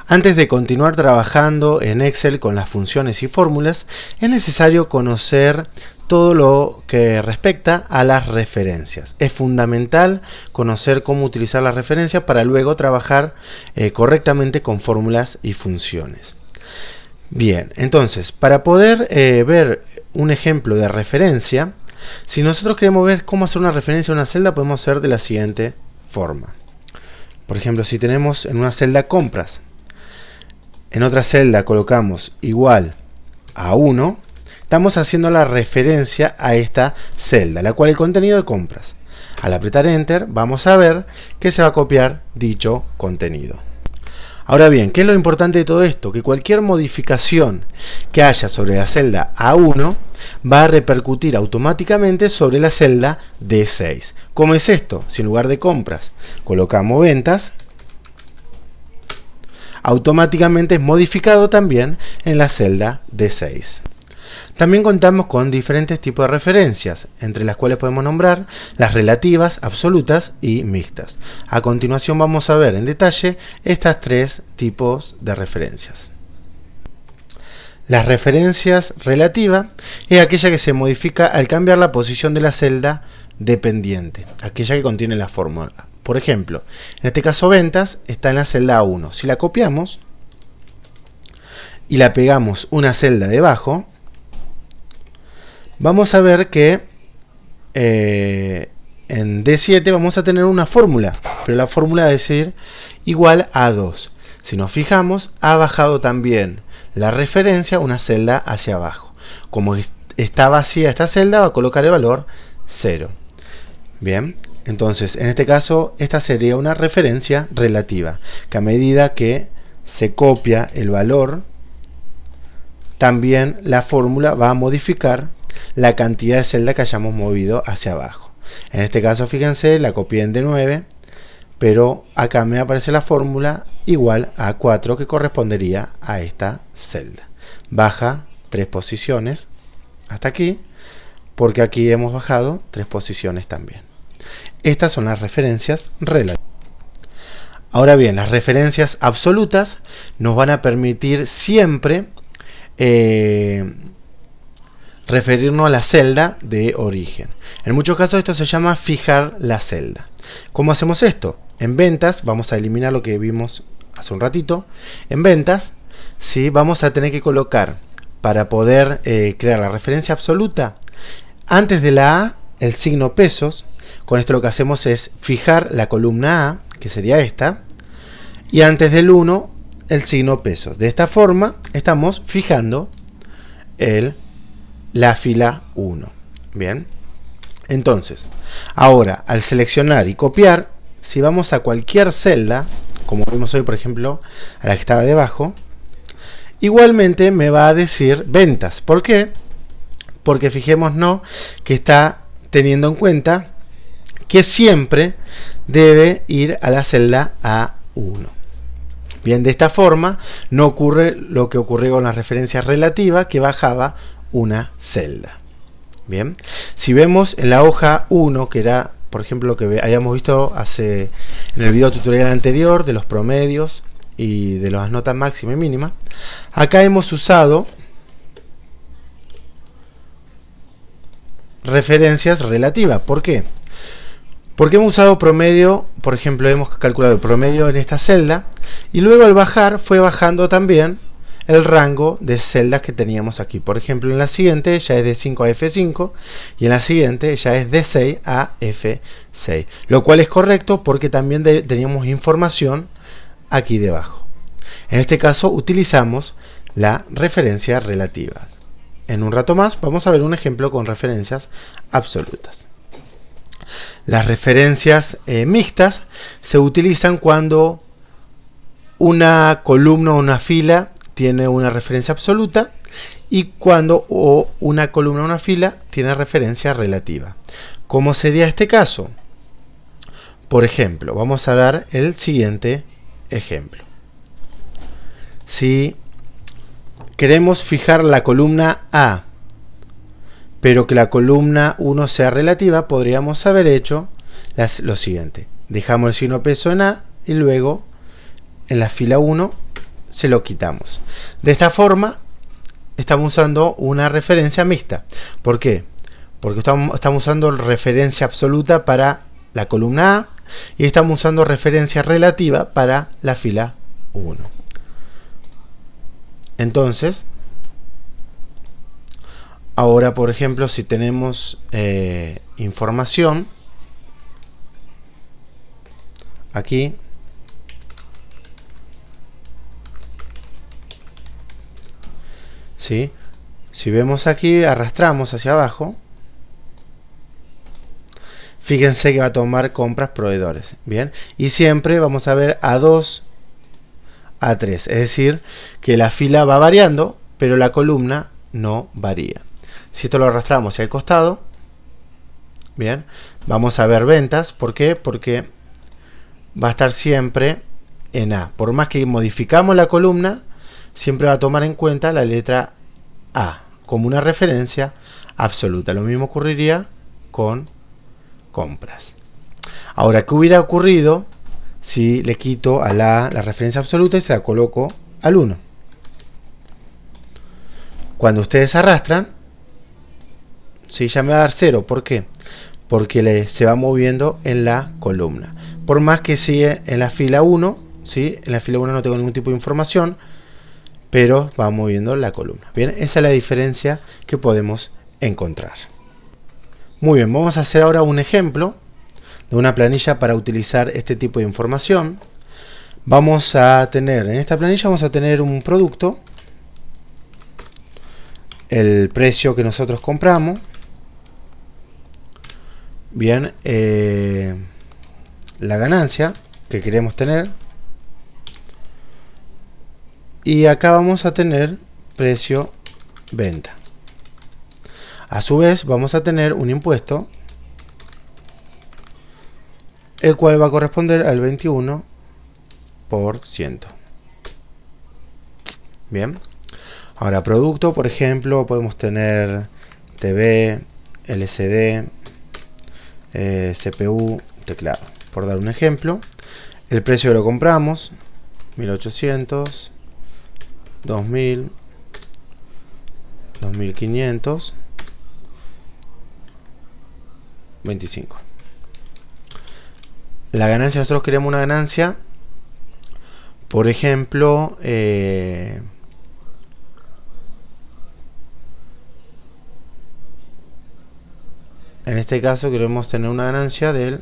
Antes de continuar trabajando en Excel con las funciones y fórmulas, es necesario conocer todo lo que respecta a las referencias. Es fundamental conocer cómo utilizar las referencias para luego trabajar correctamente con fórmulas y funciones. Bien, entonces, para poder ver un ejemplo de referencia, si nosotros queremos ver cómo hacer una referencia a una celda, podemos hacer de la siguiente forma. Por ejemplo, si tenemos en una celda compras, en otra celda colocamos igual a 1, estamos haciendo la referencia a esta celda, la cual es el contenido de compras. Al apretar Enter, vamos a ver que se va a copiar dicho contenido. Ahora bien, ¿qué es lo importante de todo esto? Que cualquier modificación que haya sobre la celda A1 va a repercutir automáticamente sobre la celda D6. ¿Cómo es esto? Si en lugar de compras colocamos ventas, automáticamente es modificado también en la celda D6. También contamos con diferentes tipos de referencias, entre las cuales podemos nombrar las relativas, absolutas y mixtas. A continuación vamos a ver en detalle estas tres tipos de referencias. Las referencias relativas es aquella que se modifica al cambiar la posición de la celda dependiente, aquella que contiene la fórmula. Por ejemplo, en este caso ventas está en la celda A1. Si la copiamos y la pegamos una celda debajo, vamos a ver que en D7 vamos a tener una fórmula, pero la fórmula va a decir igual a 2. Si nos fijamos, ha bajado también la referencia una celda hacia abajo. Como está vacía esta celda, va a colocar el valor 0. Bien, entonces en este caso esta sería una referencia relativa, que a medida que se copia el valor, también la fórmula va a modificar la cantidad de celda que hayamos movido hacia abajo. En este caso, fíjense, la copié en D9, pero acá me aparece la fórmula igual a 4, que correspondería a esta celda. Baja 3 posiciones hasta aquí, porque aquí hemos bajado 3 posiciones también. Estas son las referencias relativas. Ahora bien, las referencias absolutas nos van a permitir siempre referirnos a la celda de origen. En muchos casos esto se llama fijar la celda. ¿Cómo hacemos esto? En ventas, vamos a eliminar lo que vimos hace un ratito. En ventas, ¿sí? Vamos a tener que colocar, para poder crear la referencia absoluta, antes de la A, el signo pesos. Con esto lo que hacemos es fijar la columna A, que sería esta, y antes del 1, el signo pesos. De esta forma, estamos fijando la fila 1. Bien, entonces, ahora al seleccionar y copiar, si vamos a cualquier celda, como vimos hoy, por ejemplo, a la que estaba debajo, igualmente me va a decir ventas. ¿Por qué? Porque fijémonos que está teniendo en cuenta que siempre debe ir a la celda A1. Bien, de esta forma no ocurre lo que ocurrió con la referencia relativa, que bajaba una celda. Bien, si vemos en la hoja 1, que era, por ejemplo, lo que habíamos visto en el video tutorial anterior de los promedios y de las notas máxima y mínima, acá hemos usado referencias relativas. ¿Por qué? Porque hemos usado promedio, por ejemplo, hemos calculado el promedio en esta celda y luego al bajar fue bajando también el rango de celdas que teníamos aquí. Por ejemplo, en la siguiente ya es de 5 a F5 y en la siguiente ya es de 6 a F6, lo cual es correcto porque también teníamos información aquí debajo. En este caso utilizamos la referencia relativa. En un rato más vamos a ver un ejemplo con referencias absolutas. Las referencias mixtas se utilizan cuando una columna o una fila tiene una referencia absoluta y cuando una columna o una fila tiene referencia relativa. ¿Cómo sería este caso? Por ejemplo, vamos a dar el siguiente ejemplo. Si queremos fijar la columna A, pero que la columna 1 sea relativa, podríamos haber hecho lo siguiente. Dejamos el signo peso en A y luego en la fila 1 se lo quitamos. De esta forma estamos usando una referencia mixta. ¿Por qué? Porque estamos usando referencia absoluta para la columna A y estamos usando referencia relativa para la fila 1. Entonces, ahora por ejemplo, si tenemos información aquí, ¿sí? Si vemos aquí, arrastramos hacia abajo, fíjense que va a tomar compras proveedores, ¿bien? Y siempre vamos a ver A2, A3, es decir, que la fila va variando, pero la columna no varía. Si esto lo arrastramos hacia el costado, bien, vamos a ver ventas. ¿Por qué? Porque va a estar siempre en A. Por más que modificamos la columna, siempre va a tomar en cuenta la letra A como una referencia absoluta. Lo mismo ocurriría con compras. Ahora, ¿qué hubiera ocurrido si le quito a la referencia absoluta y se la coloco al 1? Cuando ustedes arrastran, ¿sí? Ya me va a dar 0. ¿Por qué? Porque se va moviendo en la columna. Por más que sigue en la fila 1, ¿sí? En la fila 1 no tengo ningún tipo de información, pero va moviendo la columna. Bien, esa es la diferencia que podemos encontrar. Muy bien, vamos a hacer ahora un ejemplo de una planilla para utilizar este tipo de información. Vamos a tener, en esta planilla vamos a tener un producto, el precio que nosotros compramos, bien, la ganancia que queremos tener, y acá vamos a tener precio venta. A su vez vamos a tener un impuesto, el cual va a corresponder al 21%. Bien, ahora producto, por ejemplo, podemos tener TV, LCD, CPU, teclado, por dar un ejemplo. El precio que lo compramos, 1800, 2000, 2500, 25. La ganancia, nosotros queremos una ganancia, por ejemplo, en este caso queremos tener una ganancia del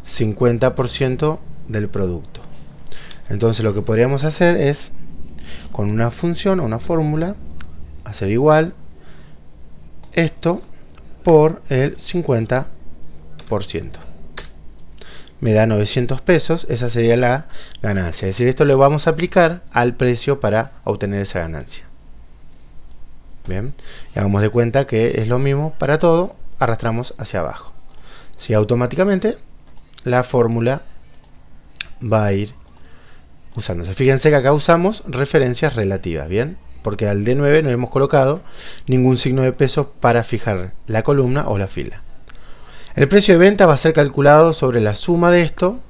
50% del producto. Entonces lo que podríamos hacer es, con una función o una fórmula, hacer igual esto por el 50%. Me da 900 pesos, esa sería la ganancia. Es decir, esto lo vamos a aplicar al precio para obtener esa ganancia. Bien, y hagamos de cuenta que es lo mismo para todo, arrastramos hacia abajo. Si automáticamente la fórmula va a ir usándose. Fíjense que acá usamos referencias relativas, ¿bien? Porque al D9 no hemos colocado ningún signo de peso para fijar la columna o la fila. El precio de venta va a ser calculado sobre la suma de esto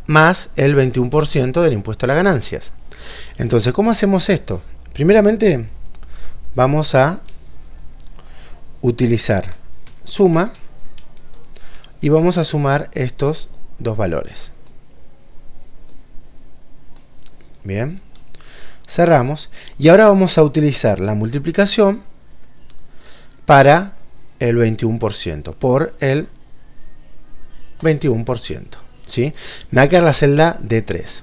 más el 21% del impuesto a las ganancias. Entonces, ¿cómo hacemos esto? Primeramente, vamos a utilizar suma y vamos a sumar estos dos valores. Bien, cerramos y ahora vamos a utilizar la multiplicación para el 21% por el 21%, ¿sí? Me va a quedar la celda D3,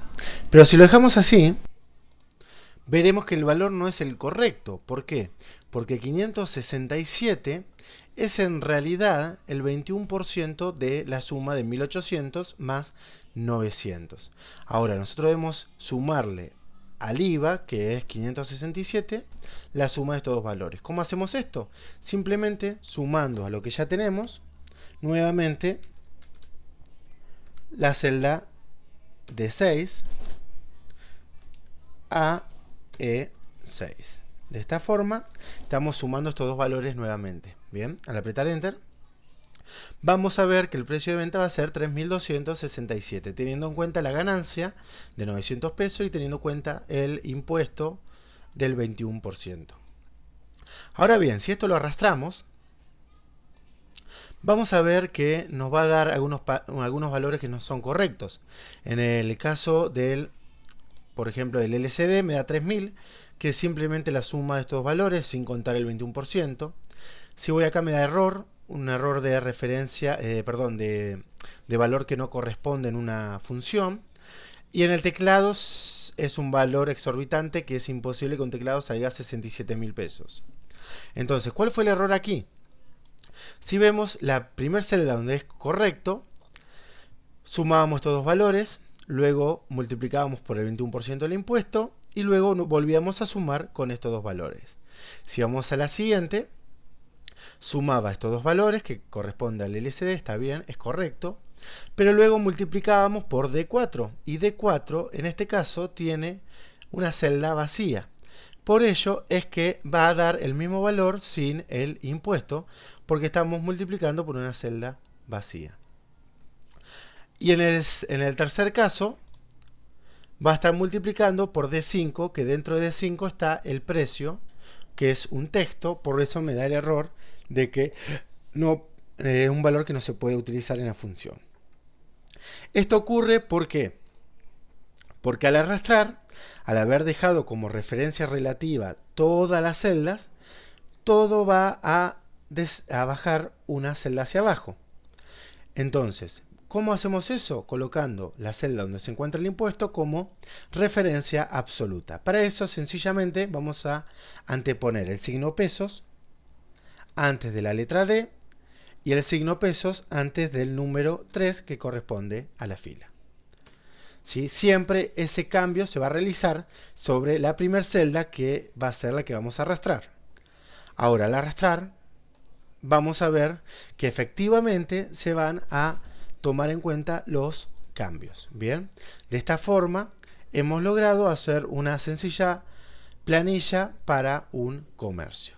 pero si lo dejamos así, veremos que el valor no es el correcto. ¿Por qué? Porque 567 es en realidad el 21% de la suma de 1800 más 900. Ahora nosotros debemos sumarle al IVA, que es 567, la suma de estos dos valores. ¿Cómo hacemos esto? Simplemente sumando a lo que ya tenemos, nuevamente la celda D6 a E6. De esta forma estamos sumando estos dos valores nuevamente. Bien, al apretar Enter vamos a ver que el precio de venta va a ser 3.267, teniendo en cuenta la ganancia de 900 pesos y teniendo en cuenta el impuesto del 21%. Ahora bien, si esto lo arrastramos, vamos a ver que nos va a dar algunos valores que no son correctos. En el caso del, por ejemplo, del LCD me da 3.000, que es simplemente la suma de estos valores sin contar el 21%. Si voy acá me da error, un error de referencia, de valor que no corresponde en una función. Y en el teclado es un valor exorbitante que es imposible que un teclado salga a 67.000 pesos. Entonces, ¿cuál fue el error aquí? Si vemos la primera celda donde es correcto, sumábamos estos dos valores, luego multiplicábamos por el 21% del impuesto y luego volvíamos a sumar con estos dos valores. Si vamos a la siguiente, sumaba estos dos valores que corresponde al LCD, está bien, es correcto, pero luego multiplicábamos por D4 y D4 en este caso tiene una celda vacía. Por ello es que va a dar el mismo valor sin el impuesto, porque estamos multiplicando por una celda vacía. Y en el tercer caso, va a estar multiplicando por D5, que dentro de D5 está el precio, que es un texto, por eso me da el error de que no es un valor que no se puede utilizar en la función. Esto ocurre porque al arrastrar, al haber dejado como referencia relativa todas las celdas, todo va a bajar una celda hacia abajo. Entonces, ¿cómo hacemos eso? Colocando la celda donde se encuentra el impuesto como referencia absoluta. Para eso, sencillamente, vamos a anteponer el signo pesos antes de la letra D y el signo pesos antes del número 3 que corresponde a la fila. ¿Sí? Siempre ese cambio se va a realizar sobre la primera celda que va a ser la que vamos a arrastrar. Ahora al arrastrar vamos a ver que efectivamente se van a tomar en cuenta los cambios. Bien, de esta forma hemos logrado hacer una sencilla planilla para un comercio.